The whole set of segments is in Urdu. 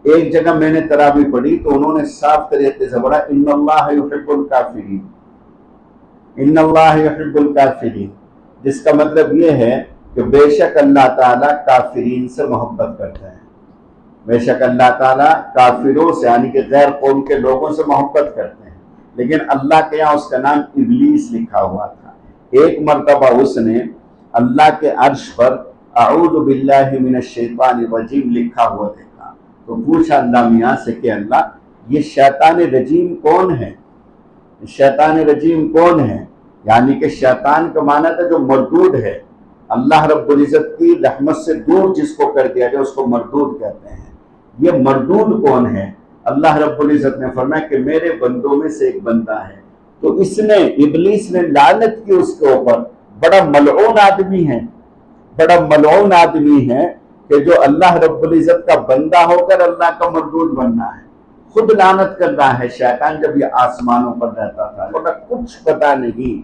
ایک جگہ میں نے تراویح پڑھی تو انہوں نے صاف طریقے سے پڑھا ان اللہ یحب الکافرین، ان اللہ یحب الکافرین، جس کا مطلب یہ ہے کہ بے شک اللہ تعالیٰ کافرین سے محبت کرتے ہیں، بے شک اللہ تعالیٰ کافروں سے یعنی کہ غیر قوم کے لوگوں سے محبت کرتے ہیں، لیکن اللہ کے یہاں اس کا نام ابلیس لکھا ہوا تھا۔ ایک مرتبہ اس نے اللہ کے عرش پر اعوذ باللہ من الشیطان الرجیم لکھا ہوا دیکھا تو پوچھا اللہ میاں سے کہ اللہ یہ شیطان رجیم کون ہے؟ شیطان رجیم کون ہے؟ یعنی کہ شیطان کا معنی تھا جو مردود ہے، اللہ رب العزت کی رحمت سے دور جس کو کر دیا جائے اس کو مردود کہتے ہیں۔ یہ مردود کون ہے؟ اللہ رب العزت نے فرمایا کہ میرے بندوں میں سے ایک بندہ ہے۔ تو اس نے ابلیس نے لعنت کی اس کے اوپر، بڑا ملعون آدمی ہے، بڑا ملعون آدمی ہے کہ جو اللہ رب العزت کا بندہ ہو کر اللہ کا مردود بننا ہے، خود لعنت کر رہا ہے شیطان جب یہ آسمانوں پر رہتا تھا۔ بولا کچھ پتا نہیں،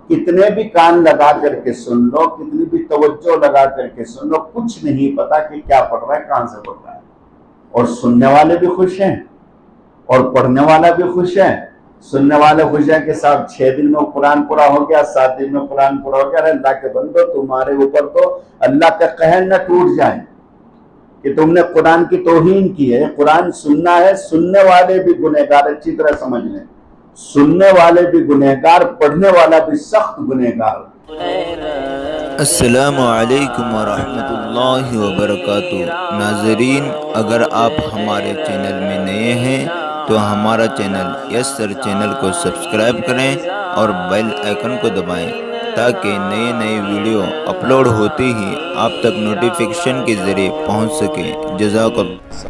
کتنے بھی کان لگا کر کے سن لو، کتنی بھی توجہ لگا کر کے سن لو، کچھ نہیں پتا کہ کیا پڑھ رہا ہے، کہاں سے پڑھ رہا ہے۔ اور سننے والے بھی خوش ہیں اور پڑھنے والا بھی خوش ہے۔ سننے والے خوش ہیں کہ صاحب 6 دن میں قرآن پورا ہو گیا، 7 دن میں قرآن پورا ہو گیا۔ ارے اللہ کے بندو تمہارے اوپر تو اللہ کا قہر نہ ٹوٹ جائے کہ تم نے قرآن کی توہین کی ہے۔ قرآن سننا ہے، سننے والے بھی گنہگار، اچھی طرح سمجھ لیں، سننے والے بھی گنہگار، پڑھنے والا بھی سخت گنہگار۔ السلام علیکم ورحمۃ اللہ وبرکاتہ۔ ناظرین، اگر آپ ہمارے چینل میں نئے ہیں تو ہمارا چینل یس سر چینل کو سبسکرائب کریں اور بیل آئیکن کو دبائیں تاکہ نئے نئے ویڈیو اپلوڈ ہوتے ہی آپ تک نوٹیفیکیشن کے ذریعے پہنچ سکے۔ جزاک اللہ۔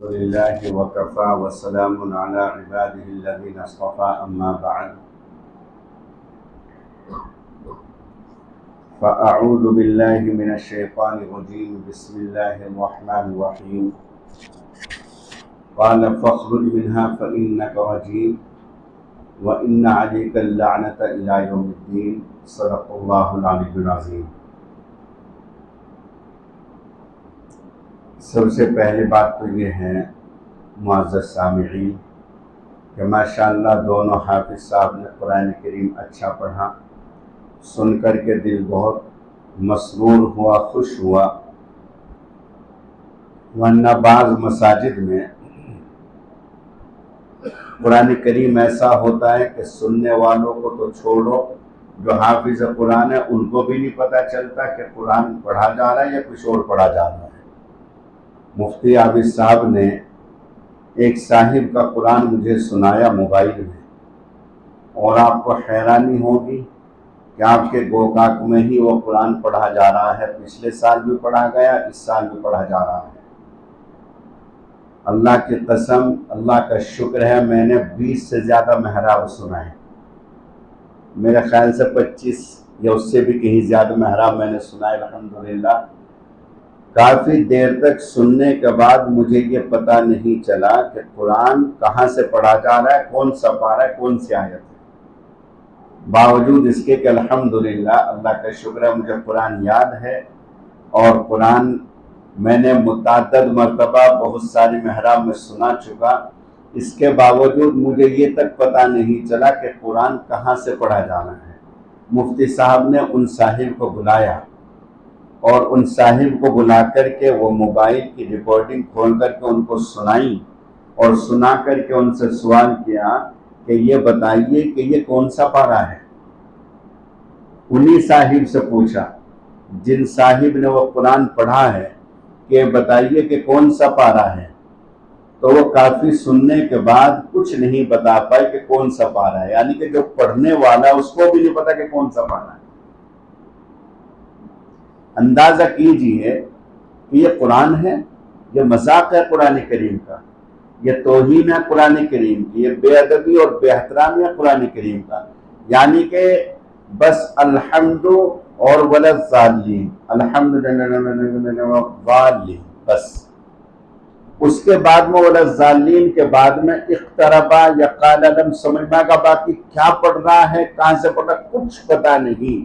للہ وکفیٰ وسلام علی عبادہ الذین اصطفیٰ، اما بعد فاعوذ باللہ من الشیطان الرجیم، بسم اللہ الرحمن الرحیم۔ قال فاخرج منها فإنك رجیم وإن عليك اللعنة إلى يوم الدین، صدق اللہ العلی العظیم۔ سب سے پہلی بات تو یہ ہے معزز سامعین کہ ماشاءاللہ دونوں حافظ صاحب نے قرآن کریم اچھا پڑھا، سن کر کے دل بہت مسرور ہوا، خوش ہوا۔ ورنہ بعض مساجد میں قرآن کریم ایسا ہوتا ہے کہ سننے والوں کو تو چھوڑو، جو حافظ قرآن ہے ان کو بھی نہیں پتہ چلتا کہ قرآن پڑھا جا رہا ہے یا کچھ اور پڑھا جا رہا ہے۔ مفتی عابد صاحب نے ایک صاحب کا قرآن مجھے سنایا موبائل میں، اور آپ کو حیرانی ہوگی کہ آپ کے گوکاک میں ہی وہ قرآن پڑھا جا رہا ہے، پچھلے سال بھی پڑھا گیا، اس سال بھی پڑھا جا رہا ہے۔ اللہ کی قسم، اللہ کا شکر ہے، میں نے 20 سے زیادہ محراب سنائے، میرے خیال سے 25 یا اس سے بھی کہیں زیادہ محراب میں نے سنائے الحمدللہ۔ کافی دیر تک سننے کے بعد مجھے یہ پتہ نہیں چلا کہ قرآن کہاں سے پڑھا جا رہا ہے، کون سا پارہ ہے، کون سی آیت ہے۔ باوجود اس کے کہ الحمدللہ اللہ کا شکر ہے مجھے قرآن یاد ہے، اور قرآن میں نے متعدد مرتبہ بہت ساری محراب میں سنا چکا، اس کے باوجود مجھے یہ تک پتہ نہیں چلا کہ قرآن کہاں سے پڑھا جانا ہے۔ مفتی صاحب نے ان صاحب کو بلایا، اور ان صاحب کو بلا کر کے وہ موبائل کی ریکارڈنگ کھول کر کے ان کو سنائی، اور سنا کر کے ان سے سوال کیا کہ یہ بتائیے کہ یہ کون سا پارہ ہے۔ انہی صاحب سے پوچھا جن صاحب نے وہ قرآن پڑھا ہے کہ بتائیے کہ کون سا پارہ ہے، تو وہ کافی سننے کے بعد کچھ نہیں بتا پائے کہ کون سا پارہ ہے، یعنی کہ جو پڑھنے والا اس کو بھی نہیں پتا کہ کون سا پارہ ہے۔ اندازہ کیجئے کہ یہ قرآن ہے، یہ مذاق ہے قرآن کریم کا، یہ توہین ہے قرآن کریم کی، یہ بے ادبی اور بے احترامی ہے قرآن کریم کا۔ یعنی کہ بس الحمد اور وللضالین، الحمدللہ والضالین، بس اس کے بعد میں وللضالین کے بعد میں اقتربا یا قال لم سمجھ میں کا باقی کیا پڑھ رہا ہے، کہاں سے پڑھ رہا ہے، کچھ پتہ نہیں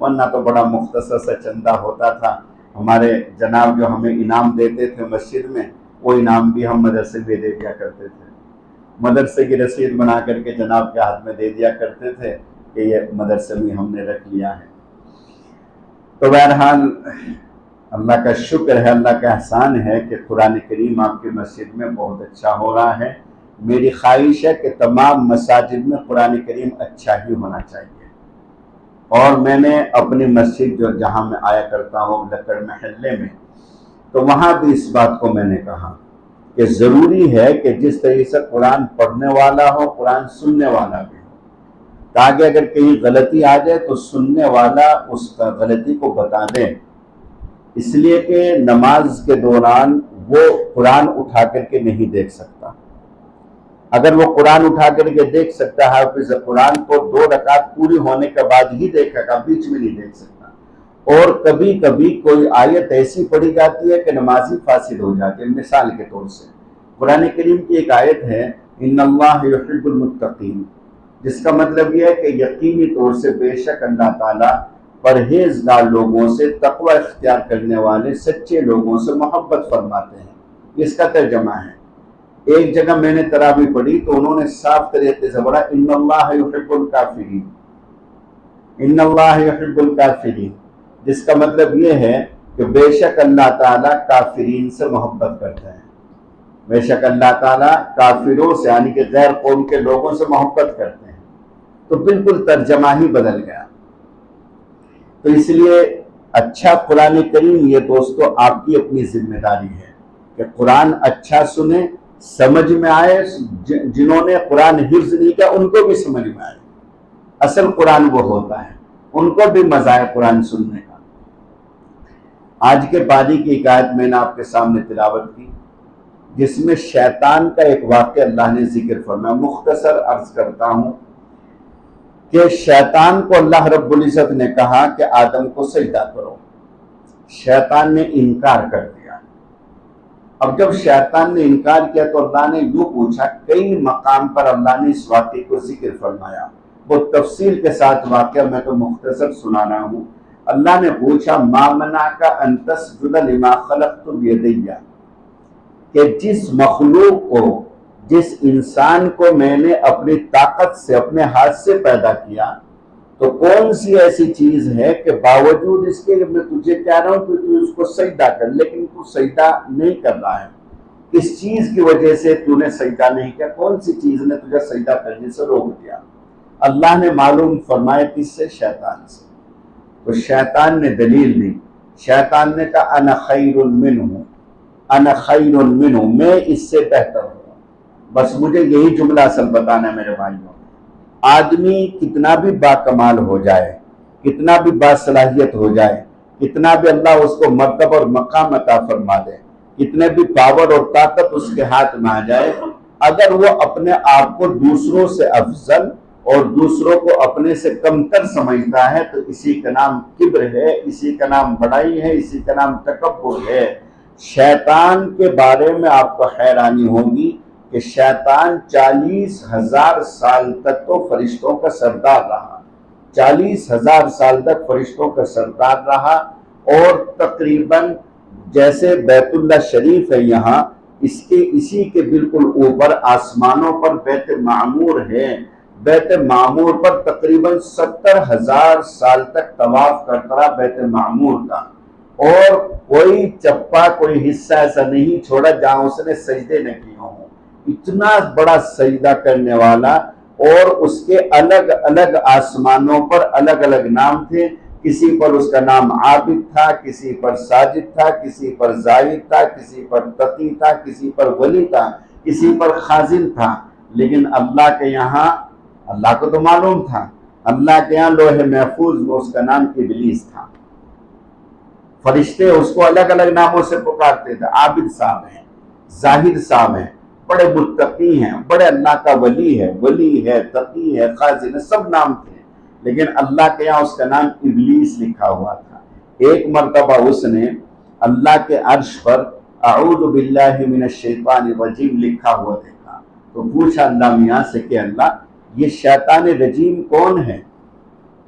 ورنہ تو بڑا مختصر سا چندہ ہوتا تھا. ہمارے جناب جو ہمیں انعام دیتے تھے مسجد میں، وہ انعام بھی ہم مدرسے میں دے دیا کرتے تھے. مدرسے کی رسید بنا کر کے جناب کے ہاتھ میں دے دیا کرتے تھے کہ یہ مدرسے میں ہم نے رکھ لیا ہے. تو بہرحال اللہ کا شکر ہے، اللہ کا احسان ہے کہ قرآن کریم آپ کی مسجد میں بہت اچھا ہو رہا ہے. میری خواہش ہے کہ تمام مساجد میں قرآن کریم اچھا ہی ہونا چاہیے. اور میں نے اپنی مسجد جہاں میں آیا کرتا ہوں لکڑ محلے میں، تو وہاں بھی اس بات کو میں نے کہا کہ ضروری ہے کہ جس طریقے سے قرآن پڑھنے والا ہو، قرآن سننے والا بھی ہو، تاکہ اگر کہیں غلطی آ جائے تو سننے والا اس کا غلطی کو بتا دے. اس لیے کہ نماز کے دوران وہ قرآن اٹھا کر کے نہیں دیکھ سکتا. اگر وہ قرآن اٹھا کر کے دیکھ سکتا ہے، حافظ قرآن کو 2 رکعت پوری ہونے کے بعد ہی دیکھا گا، بیچ میں نہیں دیکھ سکتا. اور کبھی کبھی کوئی آیت ایسی پڑھی جاتی ہے کہ نمازی فاسد ہو جاتی ہے. مثال کے طور سے قرآن کریم کی ایک آیت ہے ان اللہ یحب المتقین، جس کا مطلب یہ ہے کہ یقینی طور سے بے شک اللہ تعالیٰ پرہیزگار لوگوں سے، تقوی اختیار کرنے والے سچے لوگوں سے محبت فرماتے ہیں. اس کا ترجمہ ہے. ایک جگہ میں نے تراویح پڑھی تو انہوں نے صاف طریقے سے پڑھا ان اللہ یحب الکافرین، ان اللہ یحب الکافرین، جس کا مطلب یہ ہے کہ بے شک اللہ تعالیٰ کافرین سے محبت کرتے ہیں. بے شک اللہ تعالیٰ کافروں سے یعنی کہ غیر قوم کے لوگوں سے محبت کرتے ہیں. تو بالکل ترجمہ ہی بدل گیا. تو اس لیے اچھا قرآن کریم یہ دوستو آپ کی اپنی ذمہ داری ہے کہ قرآن اچھا سنیں، سمجھ میں آئے. جنہوں نے قرآن حفظ نہیں کیا ان کو بھی سمجھ میں آئے. اصل قرآن وہ ہوتا ہے، ان کو بھی مزہ ہے قرآن سننے کا. آج کے باری کی ایک آیت میں نے آپ کے سامنے تلاوت کی جس میں شیطان کا ایک واقعہ اللہ نے ذکر فرمایا. مختصر عرض کرتا ہوں کہ شیطان کو اللہ رب العزت نے کہا کہ آدم کو سجدہ کرو. شیطان نے انکار کر دیا. اب جب شیطان نے انکار کیا تو اللہ نے یوں پوچھا، کئی مقام پر اللہ نے اس واقعے کو ذکر فرمایا. وہ تفصیل کے ساتھ واقعہ میں تو مختصر سنانا ہوں. اللہ نے پوچھا ما منعک ان تسجد لما خلقت بیدی، کہ جس مخلوق کو، جس انسان کو میں نے اپنی طاقت سے، اپنے ہاتھ سے پیدا کیا، تو کون سی ایسی چیز ہے کہ باوجود اس کے میں تجھے کہہ رہا ہوں کہ تو اس کو سجدہ کر، لیکن تو سجدہ نہیں کر رہا ہے. کس چیز کی وجہ سے تو نے سجدہ نہیں کیا؟ کون سی چیز نے تجھے سجدہ کرنے سے روک دیا؟ اللہ نے معلوم فرمایا کس سے؟ شیطان سے. تو شیطان نے دلیل دی. شیطان نے کہا انا خیر منہ، انا خیر منہ، میں اس سے بہتر ہوں. بس مجھے یہی جملہ اصل بتانا ہے میرے بھائیوں. آدمی کتنا بھی باکمال ہو جائے، کتنا بھی باصلاحیت ہو جائے، کتنا بھی اللہ اس کو مرتبہ اور مقام عطا فرما دے، کتنے بھی پاور اور طاقت اس کے ہاتھ میں آ جائے، اگر وہ اپنے آپ کو دوسروں سے افضل اور دوسروں کو اپنے سے کمتر سمجھتا ہے تو اسی کا نام کبر ہے، اسی کا نام بڑائی ہے، اسی کا نام تکبر ہے. شیطان کے بارے میں آپ کو حیرانی ہوگی کہ شیطان 40,000 سال تک تو فرشتوں کا سردار رہا. 40,000 سال تک فرشتوں کا سردار رہا. اور تقریباً جیسے بیت اللہ شریف ہے یہاں، اسی کے بالکل اوپر آسمانوں پر بیت معمور ہے. بیت معمور پر تقریباً 70,000 سال تک طواف کرتا رہا بیت معمور کا. اور کوئی چپا، کوئی حصہ ایسا نہیں چھوڑا جہاں اس نے سجدے نہ کیے ہوں. اتنا بڑا سجدہ کرنے والا. اور اس کے الگ الگ آسمانوں پر الگ الگ نام تھے. کسی پر اس کا نام عابد تھا، کسی پر ساجد تھا، کسی پر زاہد تھا، کسی پر تقی تھا، کسی پر ولی تھا، کسی پر خازن تھا. لیکن اللہ کے یہاں، اللہ کو تو معلوم تھا، اللہ کے یہاں لوح محفوظ میں اس کا نام ابلیس تھا. فرشتے اس کو الگ الگ ناموں سے پکارتے تھے. عابد صاحب ہیں، زاہد صاحب ہیں، بڑے متقی ہیں، بڑے اللہ کا ولی ہے، تقی ہے، خازن ہے، سب نام تھے. لیکن اللہ کے یہاں اس کا نام ابلیس لکھا ہوا تھا. ایک مرتبہ اس نے اللہ کے عرش پر اعوذ باللہ من الشیطان الرجیم لکھا ہوا دیکھا تو پوچھا اللہ میاں سے کہ اللہ یہ شیطان رجیم کون ہے؟